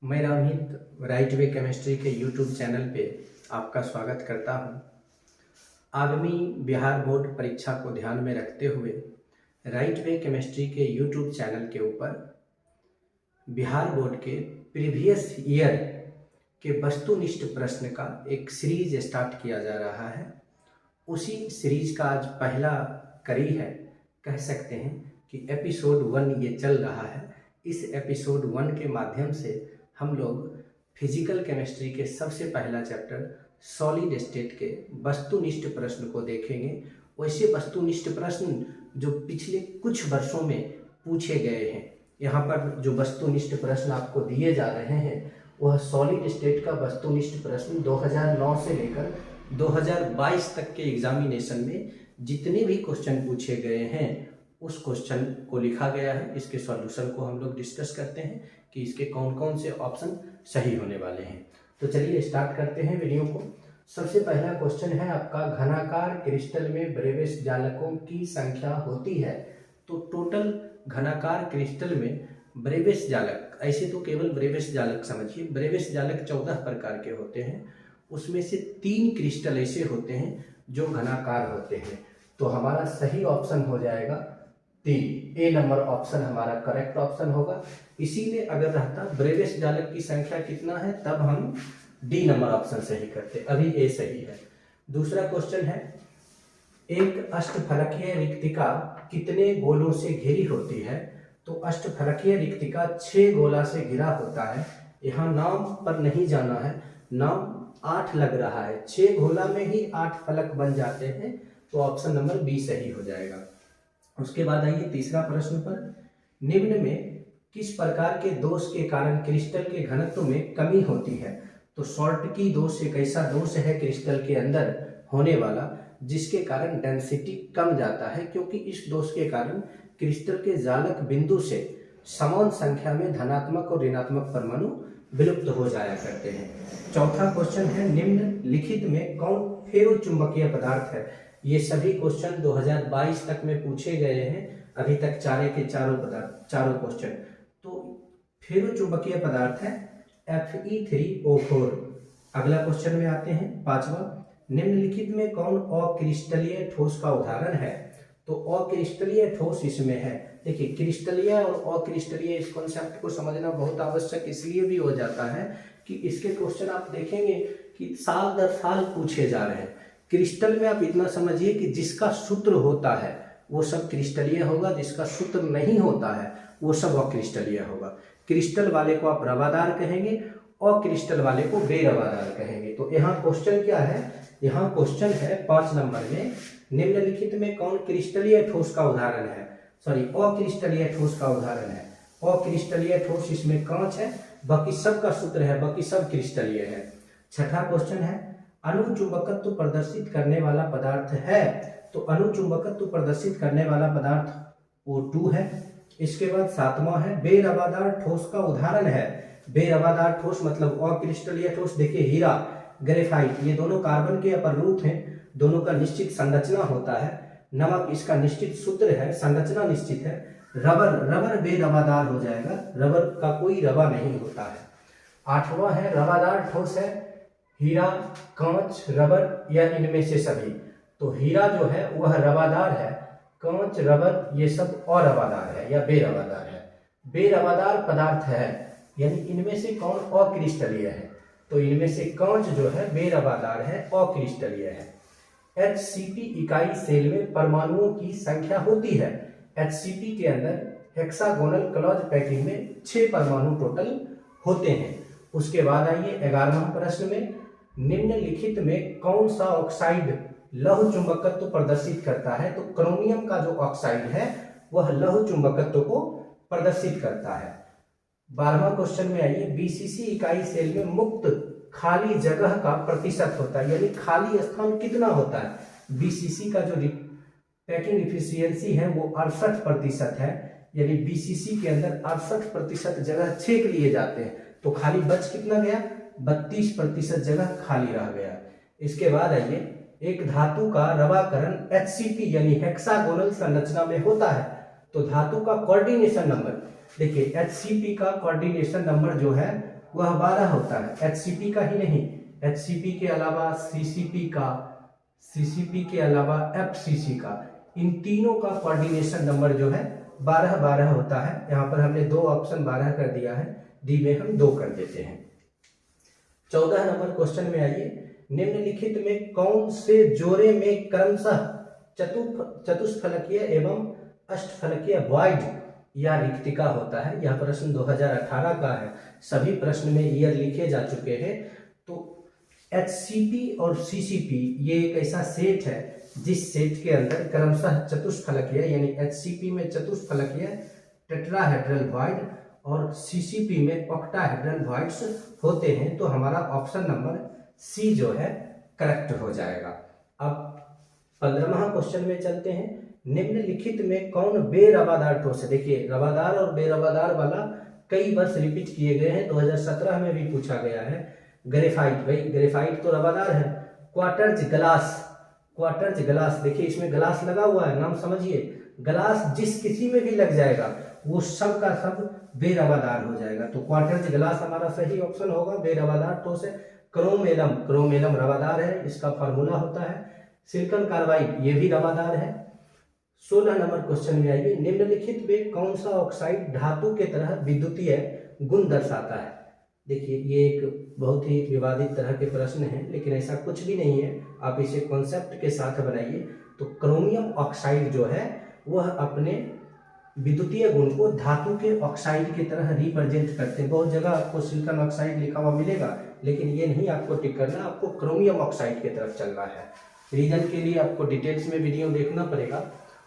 मैं Ramhit right way chemistry के YouTube channel पे आपका स्वागत करता हूं। आगामी बिहार बोर्ड परीक्षा को ध्यान में रखते हुए राइट वे केमिस्ट्री के यूट्यूब चैनल के ऊपर बिहार बोर्ड के प्रीवियस ईयर के वस्तुनिष्ठ प्रश्न का एक सीरीज स्टार्ट किया जा रहा है। उसी सीरीज का आज पहला कड़ी है, कह सकते हैं कि एपिसोड 1 ये चल रहा है। इस एपिसोड 1 के माध्यम से हम लोग फिजिकल केमिस्ट्री के सबसे पहला चैप्टर सॉलिड स्टेट के वस्तुनिष्ठ प्रश्न को देखेंगे। वैसे वस्तुनिष्ठ प्रश्न जो पिछले कुछ वर्षों में पूछे गए हैं, यहाँ पर जो वस्तुनिष्ठ प्रश्न आपको दिए जा रहे हैं वह सॉलिड स्टेट का वस्तुनिष्ठ प्रश्न 2009 से लेकर 2022 तक के एग्जामिनेशन में जितने भी क्वेश्चन पूछे गए हैं उस क्वेश्चन को लिखा गया है। इसके सॉल्यूशन को हम लोग डिस्कस करते हैं कि इसके कौन कौन से ऑप्शन सही होने वाले हैं। तो चलिए स्टार्ट करते हैं वीडियो को। सबसे पहला क्वेश्चन है आपका, घनाकार क्रिस्टल में ब्रेविस जालकों की संख्या होती है। तो टोटल घनाकार क्रिस्टल में ब्रेविस जालक, ऐसे तो केवल ब्रेविस जालक समझिए, ब्रेविस जालक 14 प्रकार के होते हैं। उसमें से 3 क्रिस्टल ऐसे होते हैं जो घनाकार होते हैं। तो हमारा सही ऑप्शन हो जाएगा 3, ए नंबर ऑप्शन हमारा करेक्ट ऑप्शन होगा। इसीलिए अगर रहता ब्रेविस जालक की संख्या कितना है तब हम डी नंबर ऑप्शन सही करते, अभी ए सही है। दूसरा क्वेश्चन है, एक अष्टफलकीय रिक्तिका कितने गोलों से घिरी होती है। तो अष्टफलकीय रिक्तिका 6 गोला से घिरा होता है। यहाँ नाम पर नहीं जाना है, नाम 8 लग रहा है, 6 गोला में ही 8 फलक बन जाते हैं। तो ऑप्शन नंबर बी सही हो जाएगा। उसके बाद आइए तीसरा प्रश्न पर, निम्न में किस प्रकार के दोष के कारण क्रिस्टल के घनत्व में कमी होती है। तो शॉर्टकी दोष एक ऐसा दोष है क्रिस्टल के अंदर होने वाला जिसके कारण डेंसिटी कम जाता है, क्योंकि इस दोष के कारण क्रिस्टल के जालक बिंदु से समान संख्या में धनात्मक और ऋणात्मक परमाणु विलुप्त हो जाया करते हैं। चौथा क्वेश्चन है, निम्नलिखित में कौन फेरोचुंबकीय पदार्थ है। ये सभी क्वेश्चन 2022 तक में पूछे गए हैं, अभी तक चारों क्वेश्चन। तो फेरोचुंबकीय पदार्थ है Fe3O4। अगला क्वेश्चन में आते हैं, 5वां, निम्नलिखित में कौन अक्रिस्टलीय ठोस का उदाहरण है। तो अक्रिस्टलीय ठोस इसमें है। देखिए, क्रिस्टलीय और अक्रिस्टलीय इस कॉन्सेप्ट को समझना बहुत आवश्यक इसलिए भी हो जाता है कि इसके क्वेश्चन आप देखेंगे कि साल दर साल पूछे जा रहे हैं। क्रिस्टल में आप इतना समझिए कि जिसका सूत्र होता है वो सब क्रिस्टलीय होगा, जिसका सूत्र नहीं होता है वो सब अक्रिस्टलीय होगा। क्रिस्टल वाले को आप रवादार कहेंगे और क्रिस्टल वाले को बेरवादार कहेंगे। तो यहाँ क्वेश्चन क्या है, यहाँ क्वेश्चन है 5 नंबर में, निम्नलिखित में कौन क्रिस्टलीय ठोस का उदाहरण है, अक्रिस्टलीय ठोस का उदाहरण है। अक्रिस्टलीय ठोस इसमें कांच है, बाकी सब का सूत्र है, बाकी सब क्रिस्टलीय है। छठा क्वेश्चन है, अणुचुंबकत्व प्रदर्शित करने वाला पदार्थ है। तो अणुचुंबकत्व प्रदर्शित करने वाला पदार्थ O2 है। इसके बाद 7वां है, बेरवादार ठोस का उदाहरण है। बेरवादार ठोस मतलब अक्रिस्टलीय ठोस, देखिए हीरा, ग्रेफाइट, ये दोनों कार्बन के अपरूप हैं, दोनों का निश्चित संरचना होता है। नमक इसका निश्चित सूत्र है, संरचना निश्चित है। रबर बेरवादार हो जाएगा, रबर का कोई रवा नहीं होता है। 8वां है, रवादार ठोस है हीरा, कांच, रबर या इनमें से सभी। तो हीरा जो है वह रवादार है, कांच, रबर ये सब अरवादार है या बेरवादार है। बेरवादार पदार्थ है, यानी इनमें से कौन अक्रिस्टलीय है। तो इनमें से कांच जो है बेरवादार है, अक्रिस्टलीय है। HCP इकाई सेल में परमाणुओं की संख्या होती है। HCP के अंदर हेक्सागोनल क्लॉज पैकिंग में 6 परमाणु टोटल होते हैं। उसके बाद आइए 11वां प्रश्न में, निम्नलिखित में कौन सा ऑक्साइड लौह चुंबकत्व प्रदर्शित करता है। तो क्रोमियम का जो ऑक्साइड है वह लौह चुंबकत्व को प्रदर्शित करता है। 12वां क्वेश्चन में आइए, BCC इकाई सेल में मुक्त खाली जगह का प्रतिशत होता है, यानी खाली स्थान कितना होता है। BCC का जो पैकिंग इफिशियंसी है वो 68% है, यानी BCC के अंदर 68% जगह छेक लिए जाते हैं। तो खाली बच कितना गया, 32% जगह खाली रह गया। इसके बाद आइए, एक धातु का रवाकरण HCP यानी हेक्सागोनल संरचना में होता है। तो धातु का कोऑर्डिनेशन नंबर, देखिए HCP का कोऑर्डिनेशन नंबर जो है वह 12 होता है। HCP का ही नहीं, HCP के अलावा CCP का, CCP के अलावा FCC का, इन तीनों का कोऑर्डिनेशन नंबर जो है 12-12 होता है। यहाँ पर हमने 2 ऑप्शन 12 कर दिया है, डी में हम 2 कर देते हैं। 14 नंबर क्वेश्चन में आइए, निम्नलिखित में कौन से जोड़े में क्रमशः चतुष्फलकीय एवं अष्टफलकीय वॉइड या रिक्तिका होता है। यह प्रश्न 2018 का है, सभी प्रश्न में ईयर लिखे जा चुके हैं। तो HCP और CCP ये एक ऐसा सेट है जिस सेट के अंदर क्रमशः चतुष्फलकीय, यानी HCP में चतुष्फलकीय टेट्राहेड्रल वॉइड और CCP में ऑक्टाहेड्रल वॉइड्स होते हैं। तो हमारा ऑप्शन नंबर सी जो है करेक्ट हो जाएगा। अब 15वां क्वेश्चन में चलते हैं, निम्नलिखित में कौन बेरवादार ठोस है। देखिए रवादार और बेरवादार वाला कई वर्ष रिपीट किए गए हैं, 2017 में भी पूछा गया है। ग्रेफाइट, भाई ग्रेफाइट तो रवादार है। क्वार्टज ग्लास, क्वार्टज ग्लास, देखिए इसमें ग्लास लगा हुआ है, नाम समझिए। ग्लास जिस किसी में भी लग जाएगा वो सब का सब बेरवादार हो जाएगा। तो क्वार्टज ग्लास हमारा सही ऑप्शन होगा, बेरवादार ठोस है। क्रोम एलम, क्रोम एलम रवादार है, इसका फार्मूला होता है। सिलिकॉन कार्बाइड ये भी रवादार है। 16 नंबर क्वेश्चन में आइए, निम्नलिखित में कौन सा ऑक्साइड धातु के तरह विद्युतीय गुण दर्शाता है। देखिए ये एक बहुत ही विवादित तरह के प्रश्न है, लेकिन ऐसा कुछ भी नहीं है, आप इसे कॉन्सेप्ट के साथ बनाइए। तो क्रोमियम ऑक्साइड जो है वह अपने विद्युतीय गुण को धातु के ऑक्साइड की तरह रिप्रेजेंट करते हैं। बहुत जगह आपको सिलिकॉन ऑक्साइड लिखा हुआ मिलेगा, लेकिन ये नहीं आपको टिक करना, आपको क्रोमियम ऑक्साइड की तरफ चलना है। रीजन के लिए आपको डिटेल्स में वीडियो देखना पड़ेगा।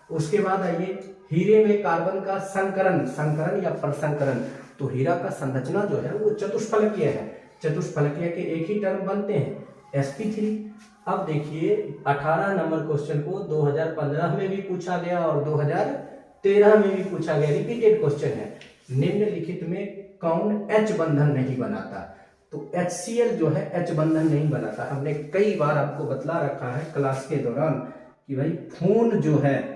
उसके बाद आइए, हीरे में कार्बन का संकरण, संकरण या प्रसंकरण। तो हीरा का संरचना जो है वो चतुष्फलकीय है, चतुष्फलकीय के एक ही टर्म बनते हैं sp3। अब देखिए 18 नंबर क्वेश्चन को 2015 में भी पूछा गया और 2013 में भी पूछा गया, रिपीटेड क्वेश्चन है। निम्नलिखित में कौन H बंधन नहीं बनाता। तो HCl जो है H बंधन नहीं बनाता। हमने कई बार आपको बतला रखा है क्लास के दौरान कि भाई फोन जो है,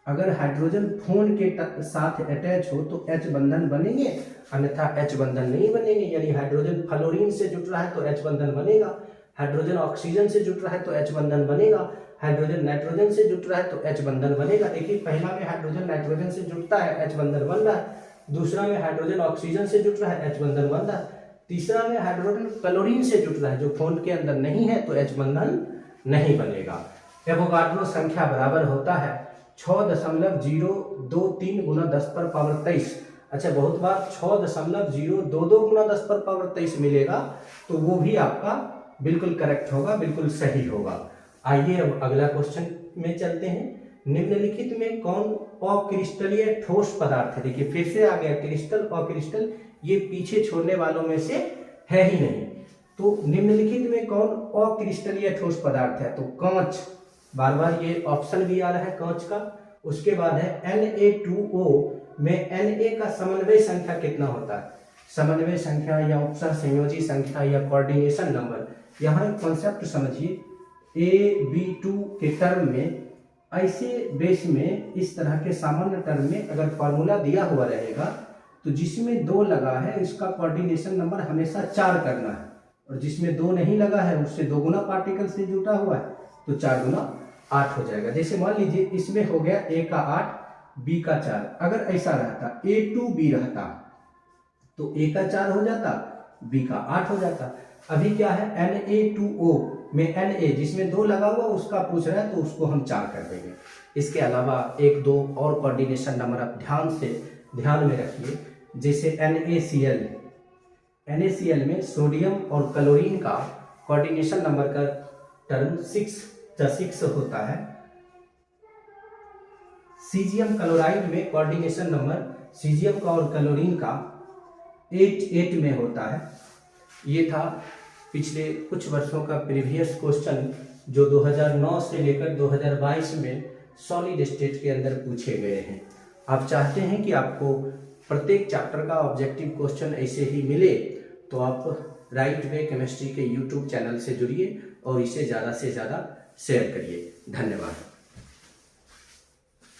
अगर हाइड्रोजन फोन के साथ अटैच हो तो H बंधन बनेंगे, अन्यथा H बंधन नहीं बनेंगे। यानी हाइड्रोजन फ्लोरीन से जुड़ रहा है तो H बंधन बनेगा, हाइड्रोजन ऑक्सीजन से जुड़ रहा है तो H बंधन बनेगा, हाइड्रोजन नाइट्रोजन से जुड़ रहा है तो H बंधन बनेगा। देखिए पहला में हाइड्रोजन नाइट्रोजन से जुड़ता है, H बंधन बन रहा है। दूसरा में हाइड्रोजन ऑक्सीजन से जुड़ रहा है, H बंधन बन रहा है। तीसरा में हाइड्रोजन क्लोरीन से जुड़ रहा है, जो फोन के अंदर नहीं है, तो H बंधन नहीं बनेगा। एवोगाड्रो संख्या बराबर होता है 6.023 गुना 10⁻23। अच्छा, बहुत बार 6.022 गुना 10⁻23 मिलेगा, तो वो भी आपका बिल्कुल करेक्ट होगा, बिल्कुल सही होगा। आइए अब अगला क्वेश्चन में चलते हैं। निम्नलिखित में कौन अक्रिस्टलीय ठोस पदार्थ है। देखिए फिर से आ गया क्रिस्टल, अक्रिस्टल, ये पीछे छोड़ने वालों में से है ही नहीं। तो निम्नलिखित में कौन अक्रिस्टलीय ठोस पदार्थ है। तो कांच, बार बार ये ऑप्शन भी आ रहा है कांच का। उसके बाद है Na2O में Na का समन्वय संख्या कितना होता है। समन्वय संख्या या उपसर्ग संयोजी संख्या या कोऑर्डिनेशन नंबर। यहाँ एक कॉन्सेप्ट समझिए, AB2 के टर्म में ऐसे बेस में इस तरह के सामान्य टर्म में अगर फॉर्मूला दिया हुआ रहेगा तो जिसमें 2 लगा है इसका कोऑर्डिनेशन नंबर हमेशा 4 करना है, और जिसमें 2 नहीं लगा है उससे 2 गुना पार्टिकल से जुटा हुआ है तो 4 गुना 8 हो जाएगा। जैसे मान लीजिए इसमें हो गया A का 8 B का 4, अगर ऐसा रहता A2B रहता तो A का 4 हो जाता, B का 8 हो जाता। अभी क्या है, Na2O में Na जिसमें 2 लगा हुआ उसका पूछ रहा है तो उसको हम 4 कर देंगे। इसके अलावा 1-2 और कोऑर्डिनेशन नंबर आप ध्यान में रखिए। जैसे NaCl में सोडियम और क्लोरीन का कोऑर्डिनेशन नंबर का टर्म 6 होता है। सीजियम क्लोराइड में कोऑर्डिनेशन नंबर सीजियम का और क्लोरीन का 8 में होता है। ये था पिछले कुछ वर्षों का प्रीवियस क्वेश्चन जो 2009 से लेकर 2022 में सॉलिड स्टेट के अंदर पूछे गए हैं। आप चाहते हैं कि आपको प्रत्येक चैप्टर का ऑब्जेक्टिव क्वेश्चन ऐसे ही मिले, तो आप राइट वे केमिस्ट्री के यूट्यूब चैनल से जुड़िए और इसे ज़्यादा से ज़्यादा शेयर करिए। धन्यवाद।